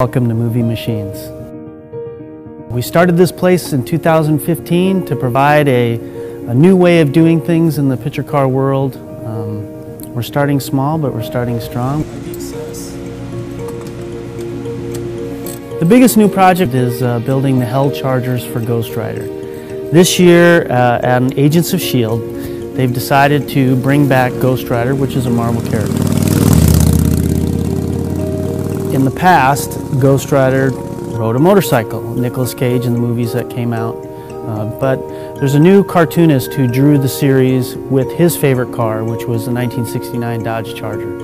Welcome to Movie Machines. We started this place in 2015 to provide a new way of doing things in the picture car world. We're starting small, but we're starting strong. The biggest new project is building the Hell Chargers for Ghost Rider. This year at Agents of S.H.I.E.L.D., they've decided to bring back Ghost Rider, which is a Marvel character. In the past, Ghost Rider rode a motorcycle, Nicolas Cage in the movies that came out. But there's a new cartoonist who drew the series with his favorite car, which was the 1969 Dodge Charger.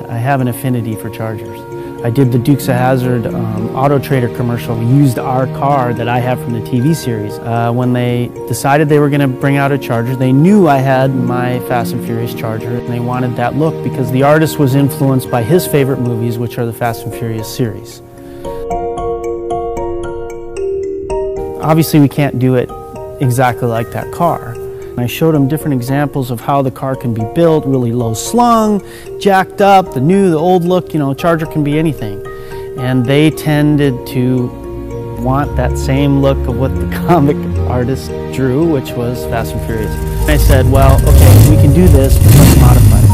I have an affinity for Chargers. I did the Dukes of Hazzard Auto Trader commercial. We used our car that I have from the TV series. When they decided they were going to bring out a Charger, they knew I had my Fast and Furious Charger, and they wanted that look because the artist was influenced by his favorite movies, which are the Fast and Furious series. Obviously, we can't do it exactly like that car. I showed them different examples of how the car can be built, really low slung, jacked up, the new, the old look, Charger can be anything. And they tended to want that same look of what the comic artist drew, which was Fast and Furious. And I said, well, okay, we can do this, but let's modify it.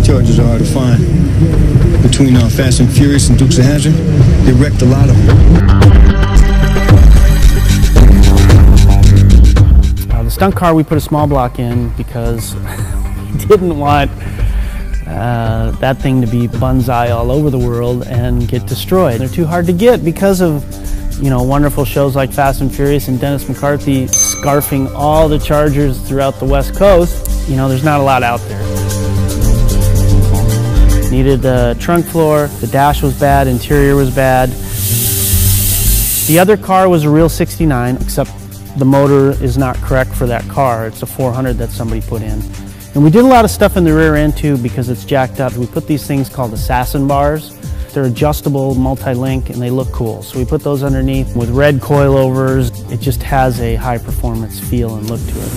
Chargers are hard to find. Between Fast and Furious and Dukes of Hazzard, they wrecked a lot of them. The stunt car, we put a small block in because we didn't want that thing to be bonsai all over the world and get destroyed. They're too hard to get because of wonderful shows like Fast and Furious and Dennis McCarthy scarfing all the Chargers throughout the West Coast. There's not a lot out there. Needed the trunk floor, the dash was bad, interior was bad. The other car was a real 69, except the motor is not correct for that car. It's a 400 that somebody put in. And we did a lot of stuff in the rear end too because it's jacked up. We put these things called assassin bars. They're adjustable, multi-link, and they look cool. So we put those underneath with red coilovers. It just has a high performance feel and look to it.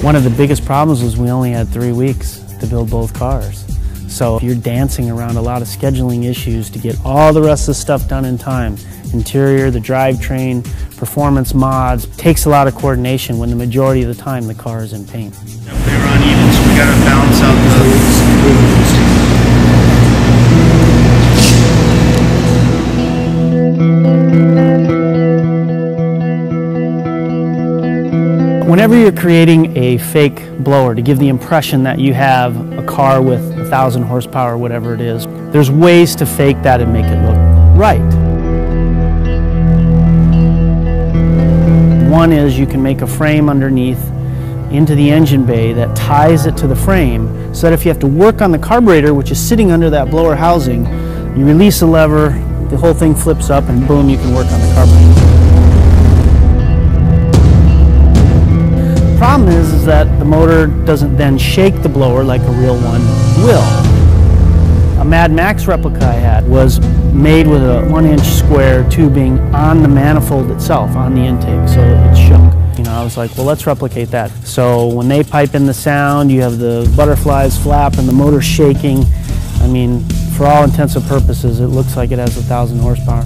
One of the biggest problems was we only had 3 weeks to build both cars. So you're dancing around a lot of scheduling issues to get all the rest of the stuff done in time. Interior, the drivetrain, performance mods. It takes a lot of coordination when the majority of the time the car is in paint. They were uneven, so we got to balance out the... Whenever you're creating a fake blower to give the impression that you have a car with 1,000 horsepower, whatever it is, there's ways to fake that and make it look right. One is you can make a frame underneath into the engine bay that ties it to the frame so that if you have to work on the carburetor, which is sitting under that blower housing, you release a lever, the whole thing flips up, and boom, you can work on the carburetor. The problem is that the motor doesn't then shake the blower like a real one will. A Mad Max replica I had was made with a 1-inch square tubing on the manifold itself, on the intake, so it shook. I was like, well, let's replicate that. So when they pipe in the sound, you have the butterflies flap and the motor shaking. I mean, for all intents and purposes, it looks like it has 1,000 horsepower.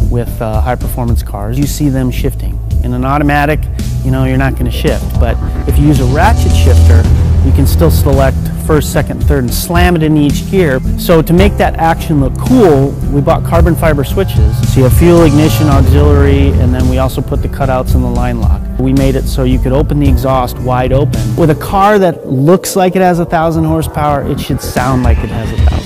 With high-performance cars, you see them shifting. In an automatic, you're not going to shift. But if you use a ratchet shifter, you can still select first, second, third, and slam it in each gear. So to make that action look cool, we bought carbon fiber switches. So you have fuel, ignition, auxiliary, and then we also put the cutouts in the line lock. We made it so you could open the exhaust wide open. With a car that looks like it has 1,000 horsepower, it should sound like it has 1,000 horsepower.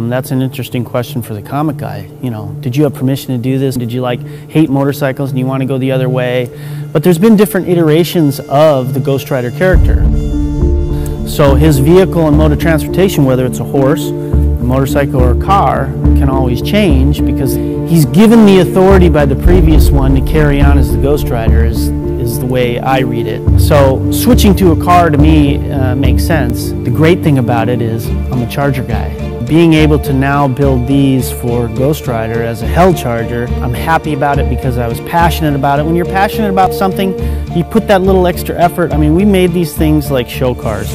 That's an interesting question for the comic guy. You know, did you have permission to do this? Did you hate motorcycles and you want to go the other way? But there's been different iterations of the Ghost Rider character. So his vehicle and mode of transportation, whether it's a horse, a motorcycle, or a car, can always change because he's given the authority by the previous one to carry on as the Ghost Rider is the way I read it. So switching to a car to me makes sense. The great thing about it is I'm a Charger guy. Being able to now build these for Ghost Rider as a Hell Charger, I'm happy about it because I was passionate about it. When you're passionate about something, you put that little extra effort. I mean, we made these things like show cars.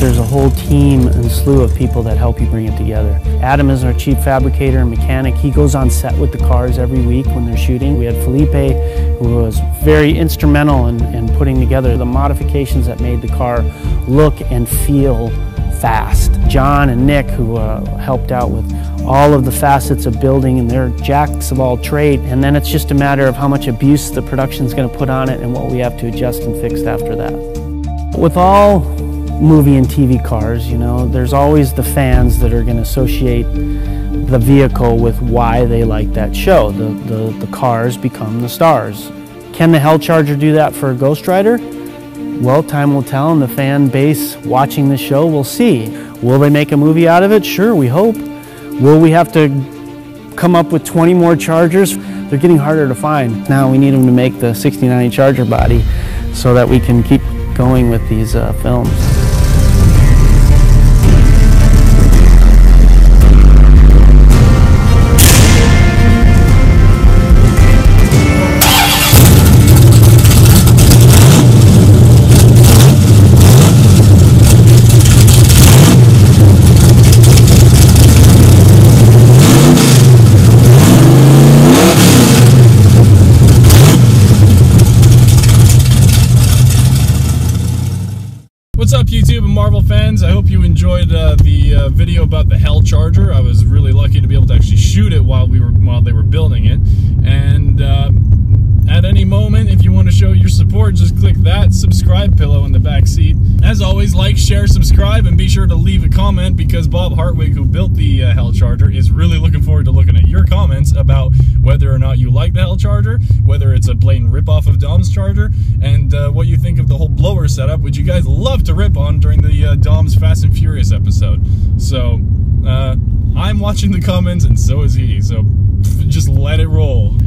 There's a whole team and slew of people that help you bring it together. Adam is our chief fabricator and mechanic. He goes on set with the cars every week when they're shooting. We had Felipe, who was very instrumental in putting together the modifications that made the car look and feel fast. John and Nick, who helped out with all of the facets of building, and they're jacks of all trade. And then it's just a matter of how much abuse the production's going to put on it and what we have to adjust and fix after that. With all movie and TV cars, you know, there's always the fans that are going to associate the vehicle with why they like that show. The cars become the stars. Can the Hell Charger do that for a Ghost Rider? Well, time will tell, and the fan base watching the show will see. Will they make a movie out of it? Sure, we hope. Will we have to come up with 20 more Chargers? They're getting harder to find. Now we need them to make the 69 Charger body so that we can keep going with these films. What's up, YouTube and Marvel fans? I hope you enjoyed the video about the Hell Charger. I was really lucky to be able to actually shoot it while they were building it. And at any moment, if you want to show your support, just click that subscribe pillow in the back seat. As always, like, share, subscribe, and be sure to leave a comment because Bob Hartwig, who built the Hell Charger, is really looking forward to looking at your comments about whether or not you like the Hell Charger, whether it's a blatant ripoff of Dom's Charger, and what you think of the whole blower setup, which you guys love to rip on during the Dom's Fast and Furious episode. So, I'm watching the comments, and so is he, so just let it roll.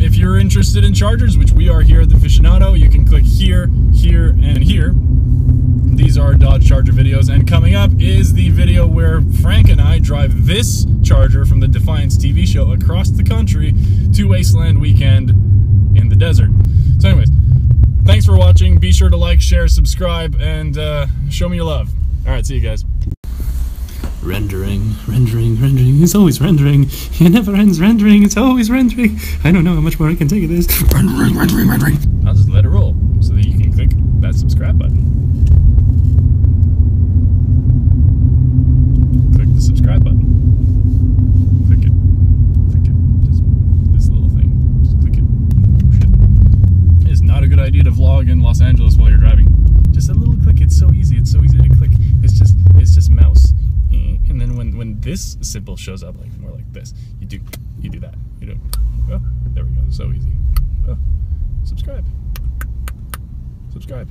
If you're interested in Chargers, which we are here at the Aficionado, you can click here, here, and here. These are Dodge Charger videos, and coming up is the video where Frank and I drive this Charger from the Defiance TV show across the country to Wasteland Weekend in the desert. So anyways, thanks for watching. Be sure to like, share, subscribe, and show me your love. Alright, see you guys. Rendering, it's always rendering. It never ends rendering, it's always rendering. I don't know how much more I can take of this. Rendering. I'll just let it roll so that you can click that subscribe button. Click the subscribe button. Click it. Just this little thing. Just click it. Shit. It is not a good idea to vlog in Los Angeles while you're driving. Just a little click, it's so easy to click. It's just mouse. And then when this symbol shows up, like more like this, you do that. You do. Oh, there we go. So easy. Oh, subscribe. subscribe.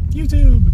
YouTube.